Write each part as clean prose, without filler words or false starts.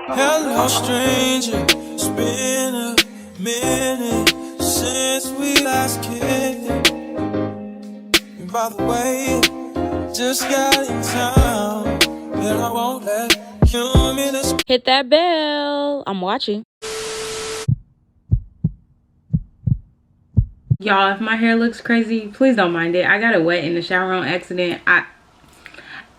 Hello, stranger. It's been a minute since we last kicked. And by the way, just got in town, and I won't let you miss. Hit that bell. I'm watching. Y'all, if my hair looks crazy, please don't mind it. I got it wet in the shower on accident. I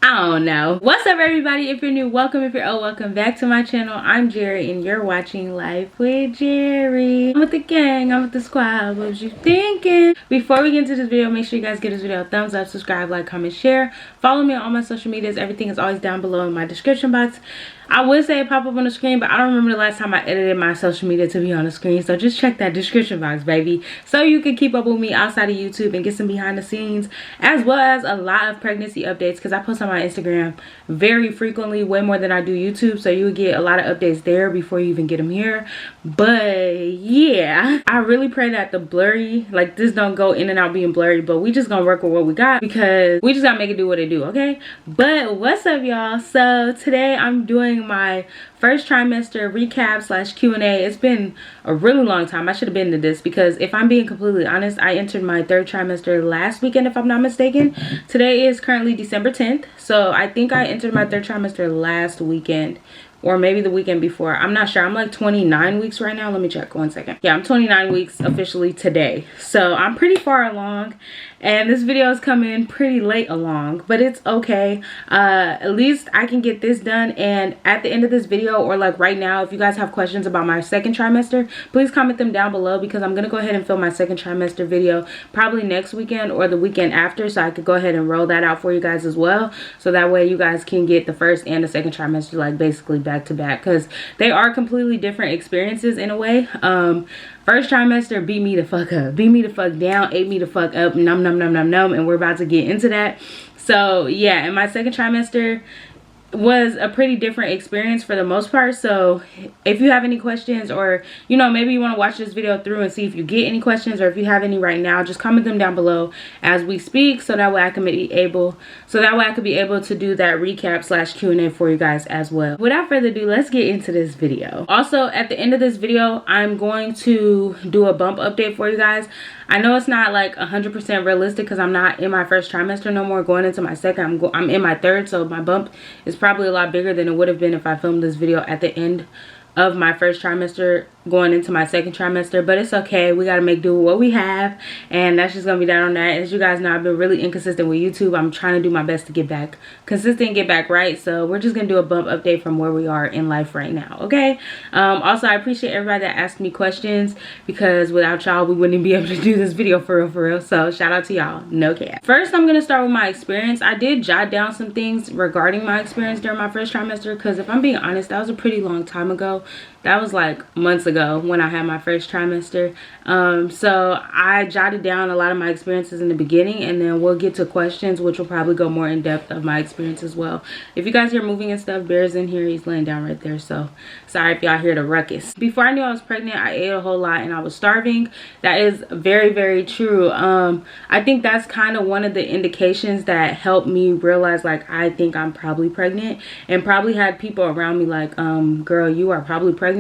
don't know. What's up, everybody? If you're new, welcome. If you're old, welcome back to my channel. I'm Jerry and you're watching Life with Jerry. I'm with the gang, I'm with the squad. What was you thinking? Before we get into this video, make sure you guys give this video a thumbs up, subscribe, like, comment, share. Follow me on all my social medias. Everything is always down below in my description box. I would say it pop up on the screen, but I don't remember the last time I edited my social media to be on the screen. So just check that description box, baby, so you can keep up with me outside of YouTube and get some behind the scenes, as well as a lot of pregnancy updates, because I post on my Instagram very frequently, way more than I do YouTube. So you would get a lot of updates there before you even get them here. But yeah, I really pray that the blurry, like this, don't go in and out being blurry, but we just gonna work with what we got, because we just gotta make it do what it do, okay? But what's up, y'all? So today I'm doing my first trimester recap slash Q&A. It's been a really long time. I should have been to this, because if I'm being completely honest, I entered my third trimester last weekend, if I'm not mistaken. Today is currently December 10th, so I think I entered my third trimester last weekend, or maybe the weekend before. I'm not sure. I'm like 29 weeks right now. Let me check 1 second. Yeah, I'm 29 weeks officially today. So I'm pretty far along, and this video is coming pretty late along, but it's okay. At least I can get this done. And at the end of this video, or like right now, if you guys have questions about my second trimester, please comment them down below, because I'm gonna go ahead and film my second trimester video probably next weekend or the weekend after, so I could go ahead and roll that out for you guys as well, so that way you guys can get the first and the second trimester like basically back to back, because they are completely different experiences in a way. First trimester beat me the fuck up, beat me the fuck down, ate me the fuck up, num num num num num, and we're about to get into that. So yeah, and my second trimester was a pretty different experience for the most part. So if you have any questions, or you know, maybe you want to watch this video through and see if you get any questions, or if you have any right now, just comment them down below as we speak, so that way I can be able to do that recap slash Q&A for you guys as well. Without further ado, let's get into this video. Also, at the end of this video, I'm going to do a bump update for you guys. I know it's not like 100% realistic, because I'm not in my first trimester no more, going into my second. I'm in my third, so my bump is probably a lot bigger than it would have been if I filmed this video at the end of my first trimester going into my second trimester. But it's okay, we got to make do with what we have, and that's just gonna be that on that. As you guys know, I've been really inconsistent with YouTube. I'm trying to do my best to get back consistent, get back right. So we're just gonna do a bump update from where we are in life right now, okay? Also, I appreciate everybody that asked me questions, because without y'all we wouldn't be able to do this video for real. So shout out to y'all, no cap. First, I'm gonna start with my experience. I did jot down some things regarding my experience during my first trimester, because if I'm being honest, that was a pretty long time ago. That was like months ago when I had my first trimester. So I jotted down a lot of my experiences in the beginning, and then we'll get to questions, which will probably go more in depth of my experience as well. If you guys hear moving and stuff, Bear's in here. He's laying down right there. So sorry if y'all hear the ruckus. Before I knew I was pregnant, I ate a whole lot and I was starving. That is very, very true. I think that's kind of one of the indications that helped me realize, like, I think I'm probably pregnant, and probably had people around me like, girl, you are probably pregnant.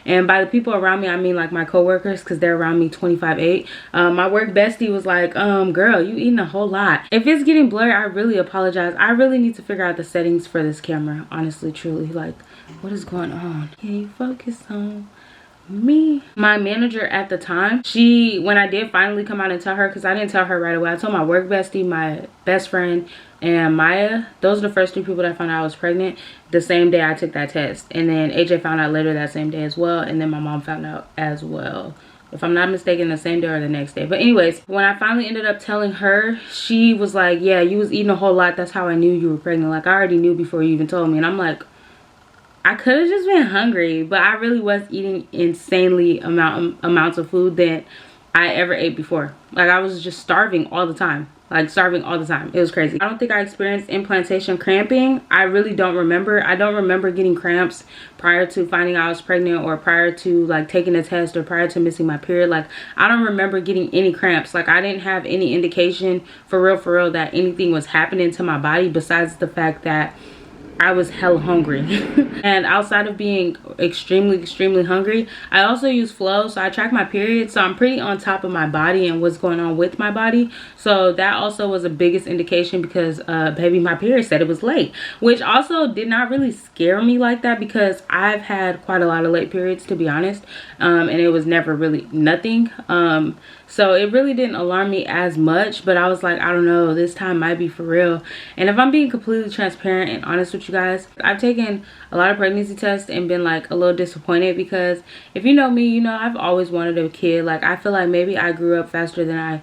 And by the people around me, I mean like my coworkers, because they're around me 25/8. My work bestie was like, girl, you eating a whole lot. If it's getting blurry, I really apologize. I really need to figure out the settings for this camera, honestly, truly. Like, what is going on? Can you focus on me? My manager at the time, when I did finally come out and tell her, because I didn't tell her right away, I told my work bestie, my best friend, and Maya. Those are the first 3 people that found out I was pregnant the same day I took that test. And then AJ found out later that same day as well, and then my mom found out as well, if I'm not mistaken, the same day or the next day. But anyways, when I finally ended up telling her, she was like, yeah, you was eating a whole lot, that's how I knew you were pregnant. Like, I already knew before you even told me. And I'm like, I could have just been hungry, but I really was eating insanely amounts of food that I ever ate before. Like, I was just starving all the time. Like, starving all the time. It was crazy. I don't think I experienced implantation cramping. I really don't remember. I don't remember getting cramps prior to finding out I was pregnant, or prior to like taking a test, or prior to missing my period. Like, I don't remember getting any cramps. Like, I didn't have any indication for real that anything was happening to my body, besides the fact that I was hella hungry. And outside of being extremely hungry, I also use Flow, so I track my period, so I'm pretty on top of my body and what's going on with my body. So that also was the biggest indication, because baby, my period said it was late, which also did not really scare me like that, because I've had quite a lot of late periods, to be honest, and it was never really nothing. So it really didn't alarm me as much, but I was like, I don't know, this time might be for real. And if I'm being completely transparent and honest with you guys, I've taken a lot of pregnancy tests and been like a little disappointed, because if you know me, you know I've always wanted a kid. Like, I feel like maybe I grew up faster than I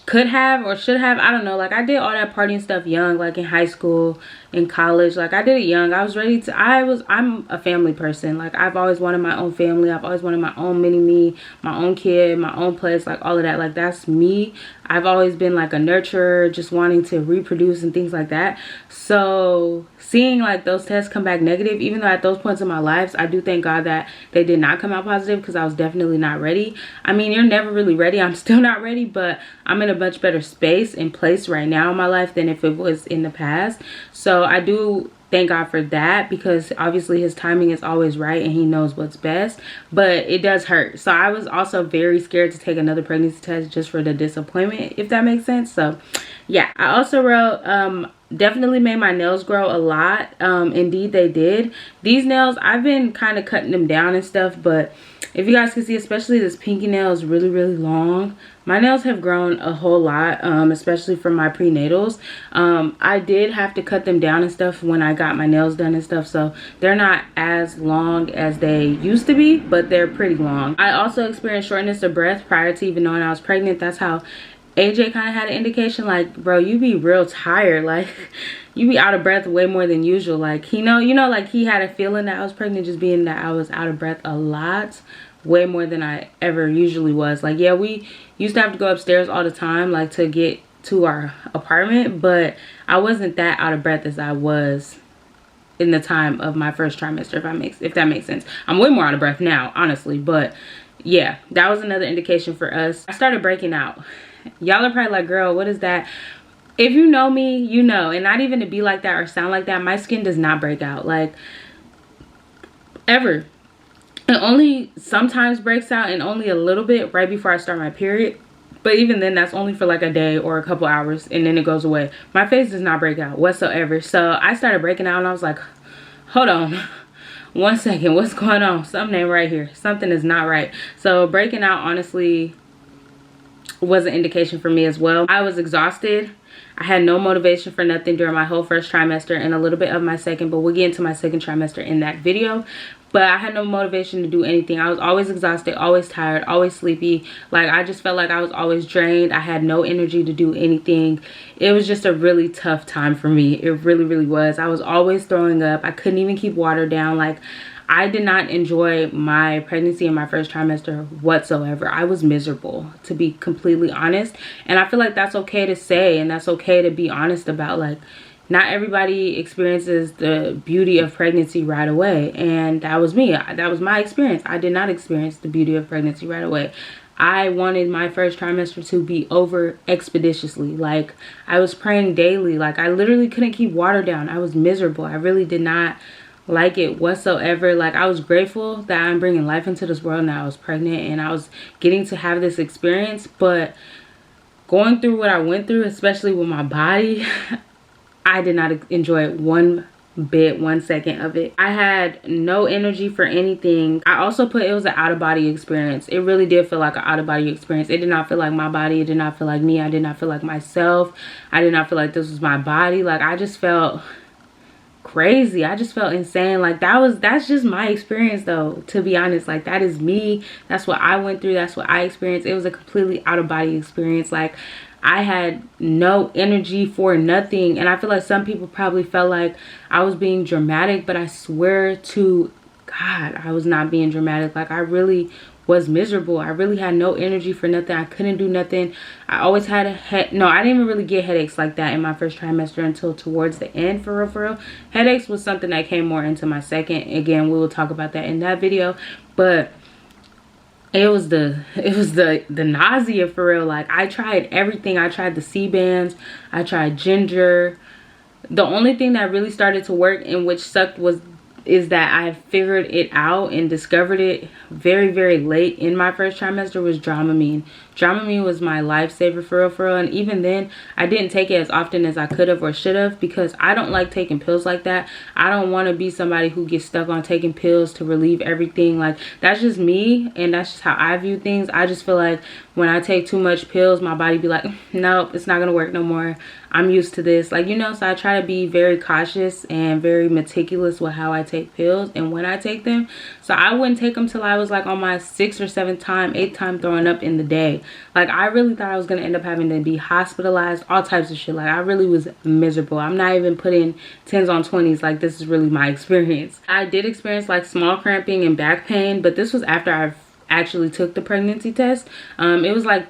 could have or should have. I don't know. Like, I did all that partying stuff young, like in high school, in college. Like, I did it young. I was ready to, I'm a family person. Like, I've always wanted my own family. I've always wanted my own mini me, my own kid, my own place, like all of that. Like, that's me. I've always been like a nurturer, just wanting to reproduce and things like that. So seeing like those tests come back negative, even though at those points in my lives, I do thank God that they did not come out positive, because I was definitely not ready. I mean, you're never really ready. I'm still not ready, but I'm in a much better space and place right now in my life than if it was in the past. So I do thank God for that, because obviously his timing is always right and he knows what's best, but it does hurt. So I was also very scared to take another pregnancy test just for the disappointment, if that makes sense. So yeah, I also wrote definitely made my nails grow a lot. Indeed they did. These nails, I've been kind of cutting them down and stuff, but if you guys can see, especially this pinky nail is really long. My nails have grown a whole lot, especially from my prenatals. I did have to cut them down and stuff when I got my nails done and stuff, so they're not as long as they used to be, but they're pretty long. I also experienced shortness of breath prior to even knowing I was pregnant. That's how AJ kind of had an indication, like, bro, you be real tired, like you be out of breath way more than usual. Like, you know, like he had a feeling that I was pregnant, just being that I was out of breath a lot, way more than I ever usually was. Like, yeah, we used to have to go upstairs all the time, like to get to our apartment, but I wasn't that out of breath as I was in the time of my first trimester, if that makes sense. I'm way more out of breath now, honestly, but yeah, that was another indication for us. I started breaking out. Y'all are probably like, girl, what is that? If you know me, you know. And not even to be like that or sound like that, my skin does not break out, like, ever. It only sometimes breaks out, and only a little bit right before I start my period. But even then, that's only for like a day or a couple hours, and then it goes away. My face does not break out whatsoever. So I started breaking out, and I was like, hold on, 1 second, what's going on? Something ain't right here. Something is not right. So breaking out, honestly, was an indication for me as well. I was exhausted. I had no motivation for nothing during my whole first trimester and a little bit of my second, but we'll get into my second trimester in that video. But I had no motivation to do anything. I was always exhausted, always tired, always sleepy. Like, I just felt like I was always drained. I had no energy to do anything. It was just a really tough time for me. It really was. I was always throwing up. I couldn't even keep water down. Like, I did not enjoy my pregnancy in my first trimester whatsoever. I was miserable, to be completely honest. And I feel like that's okay to say, and that's okay to be honest about. Like, not everybody experiences the beauty of pregnancy right away, and that was me. That was my experience. I did not experience the beauty of pregnancy right away. I wanted my first trimester to be over expeditiously. Like, I was praying daily. Like, I literally couldn't keep water down. I was miserable. I really did not like it whatsoever. Like, I was grateful that I'm bringing life into this world, and I was pregnant and I was getting to have this experience. But going through what I went through, especially with my body, I did not enjoy it one bit, 1 second of it. I had no energy for anything. I also put it was an out-of-body experience. It really did feel like an out-of-body experience. It did not feel like my body. It did not feel like me. I did not feel like myself. I did not feel like this was my body. Like, I just felt crazy. I just felt insane. Like, that's just my experience, though, to be honest. Like, that is me. That's what I went through. That's what I experienced. It was a completely out-of-body experience. Like, I had no energy for nothing. And I feel like some people probably felt like I was being dramatic, but I swear to God, I was not being dramatic. Like, I really was miserable. I really had no energy for nothing. I couldn't do nothing. I always had a head. No, I didn't even really get headaches like that in my first trimester until towards the end, for real. Headaches was something that came more into my second. Again, we will talk about that in that video. But it was the nausea, for real. Like, I tried everything. I tried the C-bands. I tried ginger. The only thing that really started to work and which sucked is that I figured it out and discovered it very, very late in my first trimester was Dramamine. Dramamine was my lifesaver for real. And even then, I didn't take it as often as I could have or should have, because I don't like taking pills like that. I don't want to be somebody who gets stuck on taking pills to relieve everything. Like, that's just me, and that's just how I view things. I just feel like when I take too much pills, my body be like, nope, it's not gonna work no more. I'm used to this, like, you know. So I try to be very cautious and very meticulous with how I take pills and when I take them. So I wouldn't take them till I was like on my 6th or 7th time, 8th time throwing up in the day. Like, I really thought I was gonna end up having to be hospitalized, all types of shit. Like, I really was miserable. I'm not even putting 10s on 20s. Like, this is really my experience. I did experience like small cramping and back pain, but this was after I actually took the pregnancy test. It was like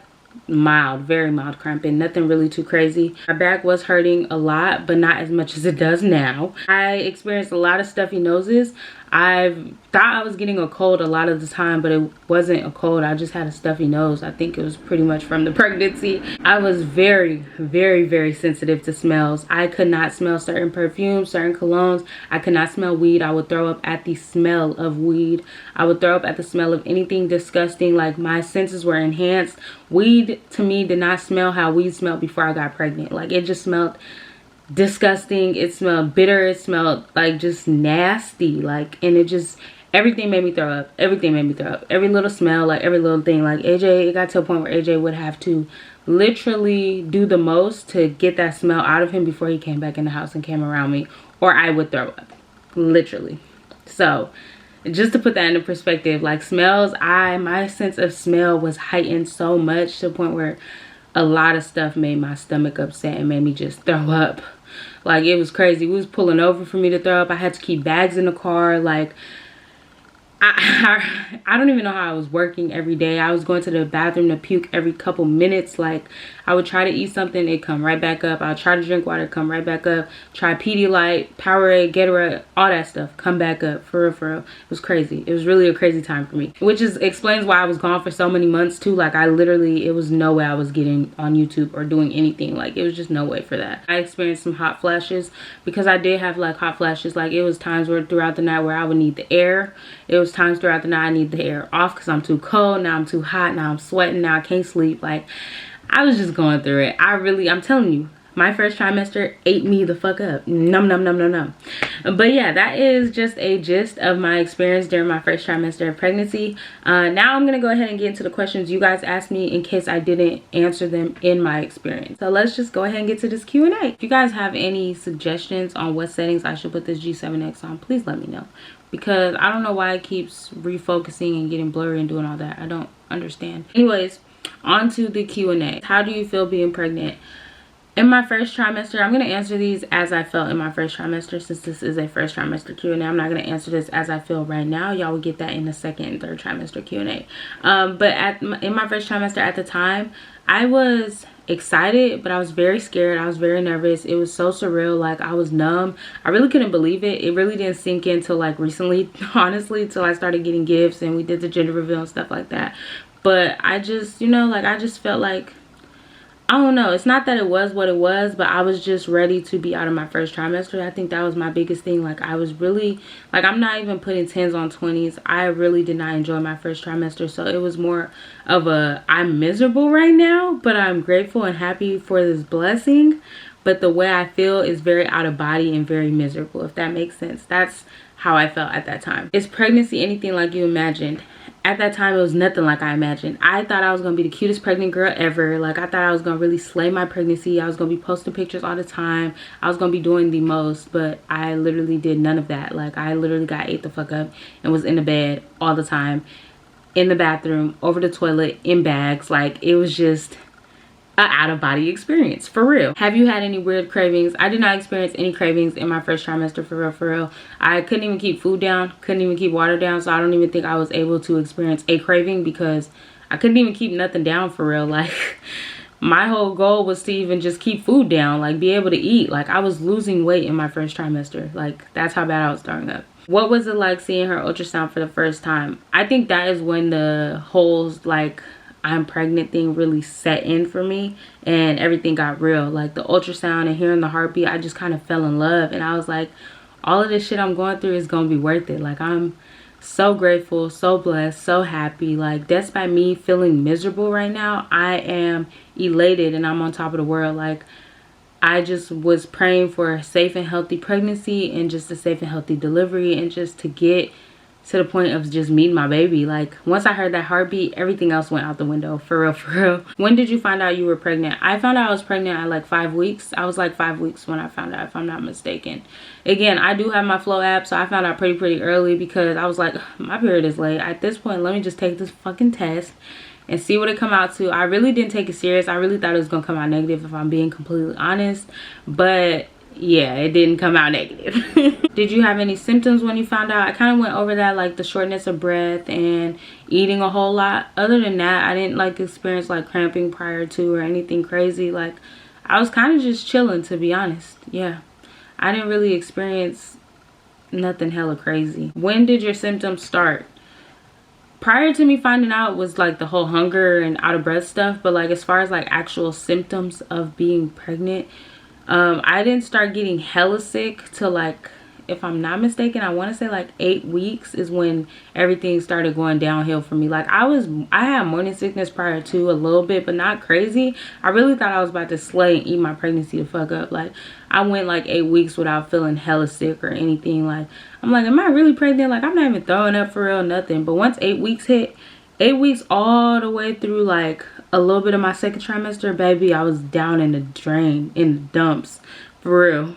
mild, very mild cramping, nothing really too crazy. My back was hurting a lot, but not as much as it does now. I experienced a lot of stuffy noses. I thought I was getting a cold a lot of the time, but it wasn't a cold. I just had a stuffy nose. I think it was pretty much from the pregnancy. I was very, very, very sensitive to smells. I could not smell certain perfumes, certain colognes. I could not smell weed. I would throw up at the smell of weed. I would throw up at the smell of anything disgusting. Like, my senses were enhanced. Weed to me did not smell how weed smelled before I got pregnant. Like, it just smelled disgusting. It smelled bitter. It smelled like just nasty. Like, and it just, everything made me throw up. Everything made me throw up. Every little smell, like every little thing. Like, AJ, it got to a point where AJ would have to literally do the most to get that smell out of him before he came back in the house and came around me, or I would throw up, literally. So just to put that into perspective, like, smells, my sense of smell was heightened so much to the point where a lot of stuff made my stomach upset and made me just throw up. Like, it was crazy. We was pulling over for me to throw up. I had to keep bags in the car. Like, I don't even know how I was working every day. I was going to the bathroom to puke every couple minutes. Like, I would try to eat something, it'd come right back up. I would try to drink water, come right back up. Try Pedialyte, Powerade, Gatorade, all that stuff, come back up. For real, for real. It was crazy. It was really a crazy time for me, which explains why I was gone for so many months too. Like, I literally, it was no way I was getting on YouTube or doing anything. Like, it was just no way for that. I experienced some hot flashes because I did have like hot flashes. Like, it was times where throughout the night where I would need the air. It was times throughout the night I need the air off because I'm too cold. Now I'm too hot. Now I'm sweating. Now I can't sleep. Like, I was just going through it. I'm telling you, my first trimester ate me the fuck up. Num, num, num, num, num. But yeah, that is just a gist of my experience during my first trimester of pregnancy. Now I'm going to go ahead and get into the questions you guys asked me in case I didn't answer them in my experience. So let's just go ahead and get to this Q&A. If you guys have any suggestions on what settings I should put this G7X on, please let me know. Because I don't know why it keeps refocusing and getting blurry and doing all that. I don't understand. Anyways, on to the Q&A. How do you feel being pregnant? In my first trimester, I'm going to answer these as I felt in my first trimester. Since this is a first trimester Q&A, I'm not going to answer this as I feel right now. Y'all will get that in the second and third trimester Q&A. But in my first trimester at the time, I was excited, but I was very scared. I was very nervous. It was so surreal. Like, I was numb. I really couldn't believe it. It really didn't sink in till like recently, honestly, till I started getting gifts and we did the gender reveal and stuff like that. But I just, you know, like, I just felt like, I don't know. It's not that it was what it was, but I was just ready to be out of my first trimester. I think that was my biggest thing. Like, I was really, like, I'm not even putting 10s on 20s. I really did not enjoy my first trimester. So it was more of a, I'm miserable right now, but I'm grateful and happy for this blessing. But the way I feel is very out of body and very miserable, if that makes sense. That's how I felt at that time. Is pregnancy anything like you imagined? At that time, it was nothing like I imagined. I thought I was going to be the cutest pregnant girl ever. Like, I thought I was going to really slay my pregnancy. I was going to be posting pictures all the time. I was going to be doing the most, but I literally did none of that. Like, I literally got ate the fuck up and was in the bed all the time, in the bathroom, over the toilet, in bags. Like, it was just an out-of-body experience, for real. Have you had any weird cravings? I did not experience any cravings in my first trimester, for real, for real. I couldn't even keep food down, couldn't even keep water down, so I don't even think I was able to experience a craving because I couldn't even keep nothing down, for real. Like, my whole goal was to even just keep food down, like, be able to eat. Like, I was losing weight in my first trimester. Like, that's how bad I was throwing up. What was it like seeing her ultrasound for the first time? I think that is when the whole, like, I'm pregnant thing really set in for me, and everything got real. Like the ultrasound and hearing the heartbeat, I just kind of fell in love, and I was like, all of this shit I'm going through is gonna be worth it. Like, I'm so grateful, so blessed, so happy. Like, despite me feeling miserable right now, I am elated and I'm on top of the world. Like, I just was praying for a safe and healthy pregnancy and just a safe and healthy delivery, and just to get to the point of just meeting my baby. Like, once I heard that heartbeat, everything else went out the window. For real, for real. When did you find out you were pregnant? I found out I was pregnant at like 5 weeks. I was like 5 weeks when I found out, if I'm not mistaken. Again, I do have my Flow app, so I found out pretty early, because I was like, my period is late. At this point, let me just take this fucking test and see what it come out to. I really didn't take it serious. I really thought it was gonna come out negative, if I'm being completely honest. But yeah, it didn't come out negative. Did you have any symptoms when you found out? I kind of went over that, like the shortness of breath and eating a whole lot. Other than that, I didn't like experience like cramping prior to or anything crazy. Like, I was kind of just chilling, to be honest. Yeah, I didn't really experience nothing hella crazy. When did your symptoms start? Prior to me finding out was like the whole hunger and out of breath stuff, but like as far as like actual symptoms of being pregnant, I didn't start getting hella sick till like, if I'm not mistaken, I want to say like 8 weeks is when everything started going downhill for me. Like, I had morning sickness prior to a little bit, but not crazy. I really thought I was about to slay and eat my pregnancy to fuck up. Like, I went like 8 weeks without feeling hella sick or anything. Like, I'm like, am I really pregnant? Like, I'm not even throwing up for real, nothing. But once 8 weeks hit, 8 weeks all the way through like a little bit of my second trimester, baby, I was down in the drain, in the dumps, for real.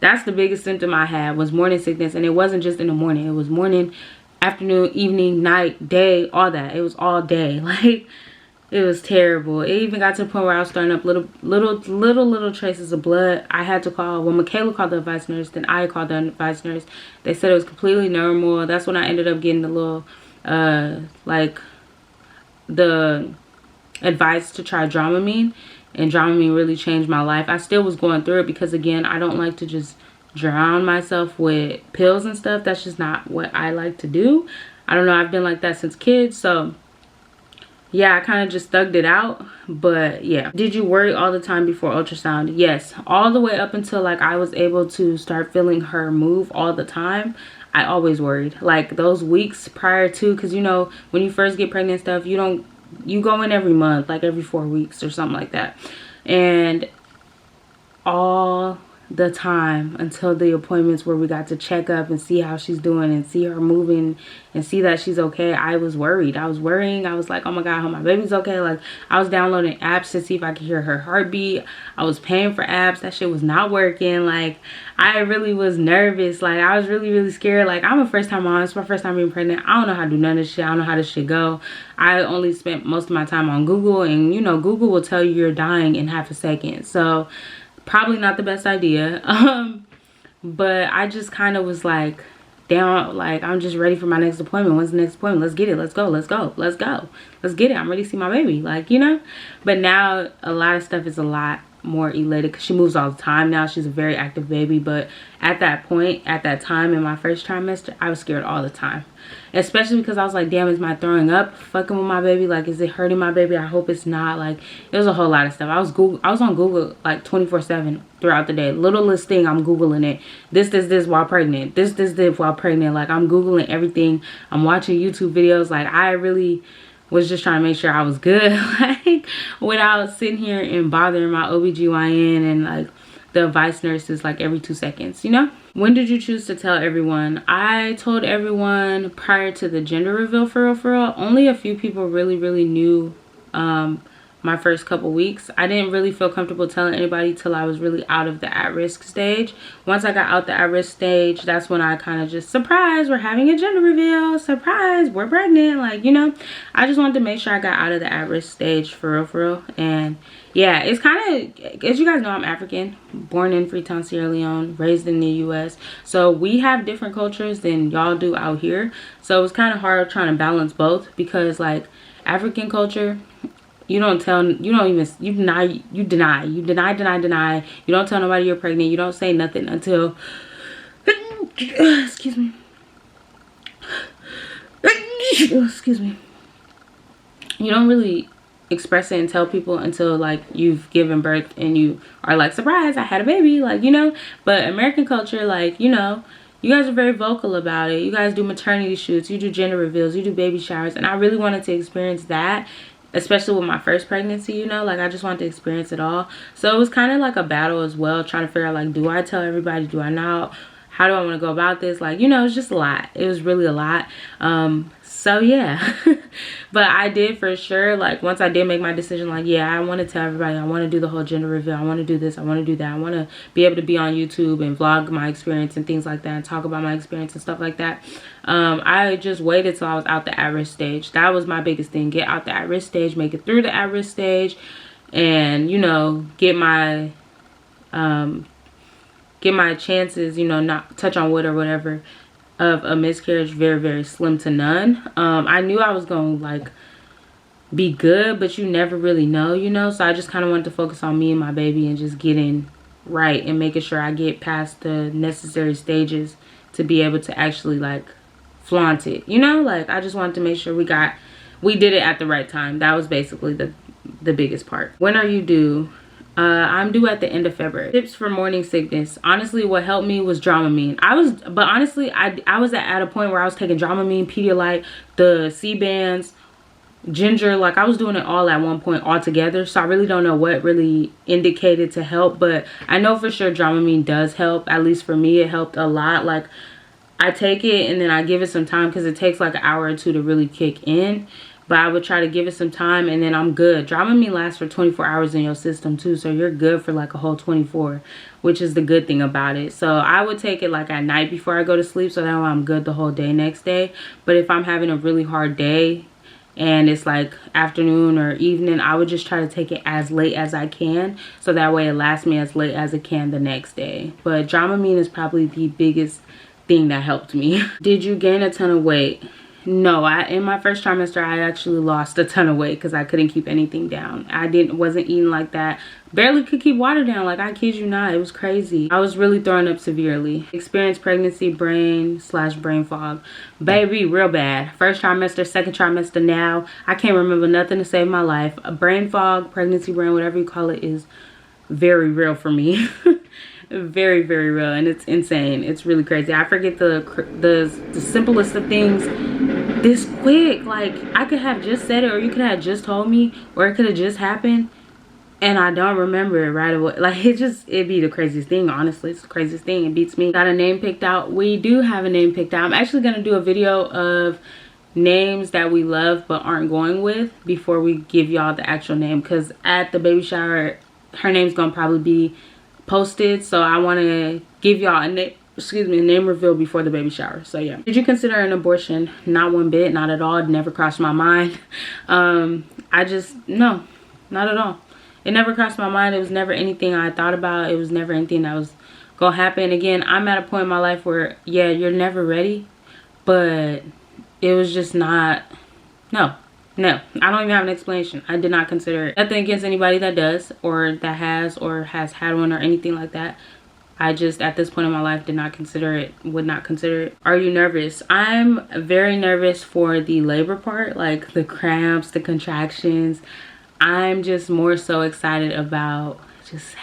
That's the biggest symptom I had, was morning sickness. And it wasn't just in the morning. It was morning, afternoon, evening, night, day, all that. It was all day. Like, it was terrible. It even got to the point where I was throwing up little traces of blood. I had to call, well, Michaela called the advice nurse, then I called the advice nurse. They said it was completely normal. That's when I ended up getting the little, like, the advice to try Dramamine. And Dramamine really changed my life. I still was going through it because, again, I don't like to just drown myself with pills and stuff. That's just not what I like to do. I don't know. I've been like that since kids. So, yeah, I kind of just thugged it out. But, yeah. Did you worry all the time before ultrasound? Yes. All the way up until, like, I was able to start feeling her move all the time. I always worried. Like, those weeks prior to, because, you know, when you first get pregnant and stuff, you go in every month, like every 4 weeks or something like that. And all the time until the appointments where we got to check up and see how she's doing and see her moving and see that she's okay, I was worried. I was worrying. I was like, oh my God, I hope my baby's okay. Like, I was downloading apps to see if I could hear her heartbeat. I was paying for apps. That shit was not working. Like, I really was nervous. Like, I was really scared. Like, I'm a first time mom. It's my first time being pregnant. I don't know how to do none of this shit. I don't know how this shit go. I only spent most of my time on Google, and you know, Google will tell you you're dying in half a second. So probably not the best idea. But I just kind of was like, damn, like, I'm just ready for my next appointment. When's the next appointment? Let's get it. Let's go. Let's get it. I'm ready to see my baby. Like, you know. But now a lot of stuff is a lot more elated because she moves all the time now. She's a very active baby. But at that point, at that time in my first trimester, I was scared all the time. Especially because I was like, damn, is my throwing up fucking with my baby? Like, is it hurting my baby? I hope it's not. Like, it was a whole lot of stuff. I was on Google like 24/7 throughout the day. Littlest thing, I'm Googling it. This while pregnant. This while pregnant. Like, I'm Googling everything. I'm watching YouTube videos. Like, I really was just trying to make sure I was good. Like, without sitting here and bothering my OBGYN and like the advice nurses like every 2 seconds, you know? When did you choose to tell everyone? I told everyone prior to the gender reveal, for real. Only a few people really knew my first couple weeks. I didn't really feel comfortable telling anybody till I was really out of the at-risk stage. Once I got out the at-risk stage, that's when I kind of just, surprise, we're having a gender reveal. Surprise, we're pregnant. Like, you know, I just wanted to make sure I got out of the at-risk stage, for real. And yeah, it's kind of, as you guys know, I'm African, born in Freetown, Sierra Leone, raised in the US. So we have different cultures than y'all do out here. So it was kind of hard trying to balance both, because like African culture, you deny. You don't tell nobody you're pregnant. You don't say nothing until, excuse me. You don't really express it and tell people until like you've given birth and you are like, surprise, I had a baby, like, you know. But American culture, like, you know, you guys are very vocal about it. You guys do maternity shoots, you do gender reveals, you do baby showers, and I really wanted to experience that, especially with my first pregnancy, you know. Like, I just wanted to experience it all. So it was kind of like a battle as well, trying to figure out, like, do I tell everybody, do I not, how do I want to go about this? Like, you know, it's just a lot. It was really a lot. So yeah. But I did for sure, like, once I did make my decision, like, yeah, I want to tell everybody, I want to do the whole gender reveal, I want to do this, I want to do that, I want to be able to be on YouTube and vlog my experience and things like that, and talk about my experience and stuff like that. I just waited till I was out the at-risk stage. That was my biggest thing. Get out the at-risk stage, make it through the at-risk stage, and, you know, get my chances, you know, not touch on wood or whatever, of a miscarriage very, very slim to none. I knew I was gonna like be good, but you never really know, you know. So I just kind of wanted to focus on me and my baby and just getting right and making sure I get past the necessary stages to be able to actually like flaunt it, you know. Like, I just wanted to make sure we did it at the right time. That was basically the biggest part. When are you due? I'm due at the end of February. Tips for morning sickness. Honestly, what helped me was Dramamine. Honestly, I was at a point where I was taking Dramamine, Pedialyte, the C-bands, ginger. Like, I was doing it all at one point all together. So I really don't know what really indicated to help. But I know for sure Dramamine does help. At least for me, it helped a lot. Like, I take it and then I give it some time because it takes like an hour or two to really kick in. But I would try to give it some time and then I'm good. Dramamine lasts for 24 hours in your system too. So you're good for like a whole 24, which is the good thing about it. So I would take it like at night before I go to sleep, so that way I'm good the whole day next day. But if I'm having a really hard day and it's like afternoon or evening, I would just try to take it as late as I can, so that way it lasts me as late as it can the next day. But Dramamine is probably the biggest thing that helped me. Did you gain a ton of weight? No, in my first trimester, I actually lost a ton of weight because I couldn't keep anything down. I wasn't eating like that. Barely could keep water down. Like, I kid you not, it was crazy. I was really throwing up severely. Experienced pregnancy brain fog. Baby, real bad. First trimester, second trimester now. I can't remember nothing to save my life. A brain fog, pregnancy brain, whatever you call it, is very real for me. Very, very real, and it's insane. It's really crazy. I forget the simplest of things this quick. Like, I could have just said it, or you could have just told me, or it could have just happened and I don't remember it right away. Like, it'd be the craziest thing. Honestly, it's the craziest thing. It beats me. Got a name picked out. We do have a name picked out. I'm actually gonna do a video of names that we love but aren't going with before we give y'all the actual name, because at the baby shower her name's gonna probably be posted, so I want to give y'all a name reveal before the baby shower. So yeah. Did you consider an abortion? Not one bit, not at all. It never crossed my mind. No, not at all. It never crossed my mind. It was never anything I thought about. It was never anything that was gonna happen. Again, I'm at a point in my life where, yeah, you're never ready, but it was just not. No, I don't even have an explanation. I did not consider it. Nothing against anybody that does, or that has, or has had one, or anything like that. I just, at this point in my life, did not consider it, would not consider it. Are you nervous? I'm very nervous for the labor part, like the cramps, the contractions. I'm just more so excited about just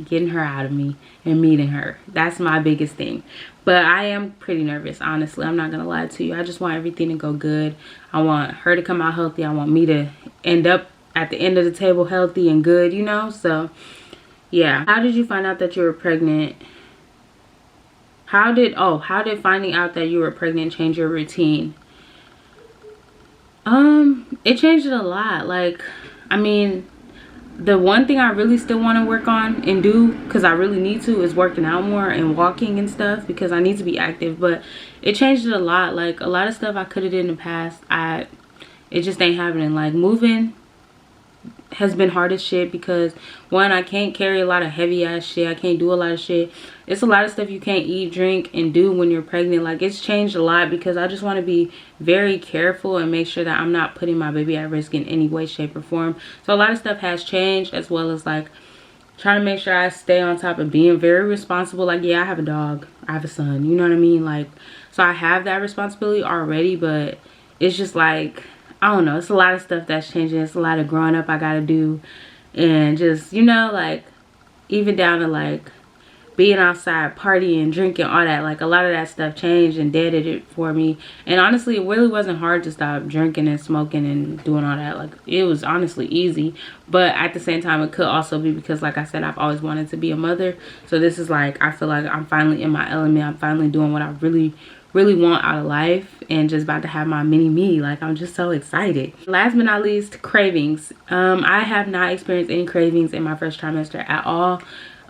getting her out of me and meeting her. That's my biggest thing. But I am pretty nervous, honestly. I'm not gonna lie to you. I just want everything to go good. I want her to come out healthy. I want me to end up at the end of the table healthy and good, you know? So yeah. How did you find out that you were pregnant? How did finding out that you were pregnant change your routine? It changed it a lot. Like, I mean, the one thing I really still want to work on and do, because I really need to, is working out more and walking and stuff, because I need to be active. But it changed it a lot. Like, a lot of stuff I could have did in the past, it just ain't happening. Like, moving has been hard as shit, because one, I can't carry a lot of heavy ass shit. I can't do a lot of shit. It's a lot of stuff you can't eat, drink, and do when you're pregnant. Like, it's changed a lot, because I just want to be very careful and make sure that I'm not putting my baby at risk in any way, shape, or form. So a lot of stuff has changed, as well as like trying to make sure I stay on top of being very responsible. Like, yeah, I have a dog, I have a son, you know what I mean? Like, so I have that responsibility already, but it's just like, I don't know, it's a lot of stuff that's changing. It's a lot of growing up I gotta do, and just, you know, like even down to like being outside, partying, drinking, all that. Like a lot of that stuff changed and deaded it for me. And honestly, it really wasn't hard to stop drinking and smoking and doing all that. Like it was honestly easy. But at the same time, it could also be because, like I said, I've always wanted to be a mother. So this is like, I feel like I'm finally in my element. I'm finally doing what I really want out of life, and just about to have my mini me. Like I'm just so excited. Last but not least, cravings. I have not experienced any cravings in my first trimester at all.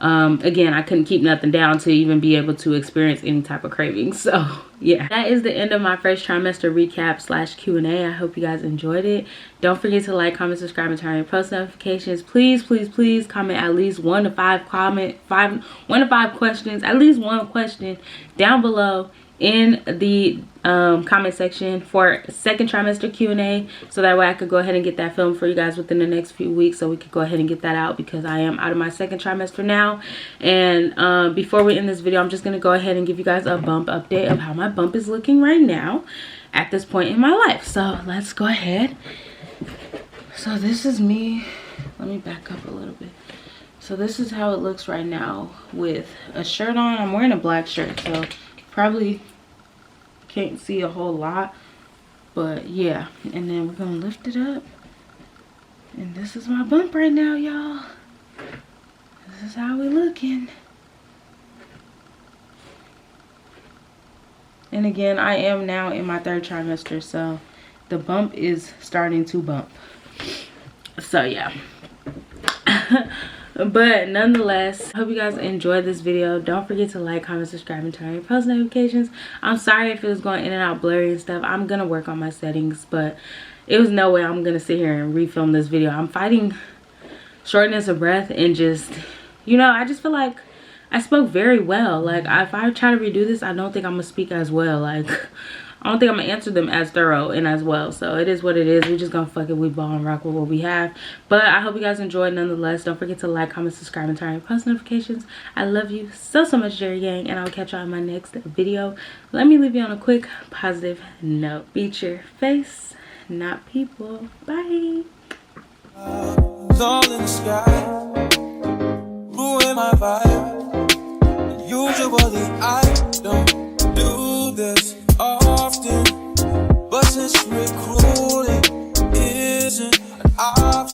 Again, I couldn't keep nothing down to even be able to experience any type of cravings. So yeah, that is the end of my first trimester recap / Q&A. I hope you guys enjoyed it. Don't forget to like, comment, subscribe, and turn on your post notifications. Please comment at least 1 to 5 questions, at least one question down below in the comment section for second trimester Q&A, so that way I could go ahead and get that filmed for you guys within the next few weeks, so we could go ahead and get that out, because I am out of my second trimester now. And before we end this video, I'm just going to go ahead and give you guys a bump update of how my bump is looking right now at this point in my life. So let's go ahead. So this is me. Let me back up a little bit. So this is how it looks right now with a shirt on. I'm wearing a black shirt, so probably can't see a whole lot, but yeah. And then we're gonna lift it up, and this is my bump right now, y'all. This is how we looking. And again, I am now in my third trimester, so the bump is starting to bump. So yeah. But nonetheless, I hope you guys enjoyed this video. Don't forget to like, comment, subscribe, and turn on your post notifications. I'm sorry if it was going in and out blurry and stuff. I'm gonna work on my settings, but it was no way I'm gonna sit here and refilm this video. I'm fighting shortness of breath, and just, you know, I just feel like I spoke very well. Like if I try to redo this, I don't think I'm gonna speak as well. Like I don't think I'm gonna answer them as thorough and as well. So it is what it is. We're just gonna fuck it, we ball and rock with what we have. But I hope you guys enjoyed nonetheless. Don't forget to like, comment, subscribe, and turn on your post notifications. I love you so much, Jerry Gang, and I'll catch y'all in my next video. Let me leave you on a quick positive note. Beat your face, not people. Bye. It's all in the sky, ruin my vibe. Usually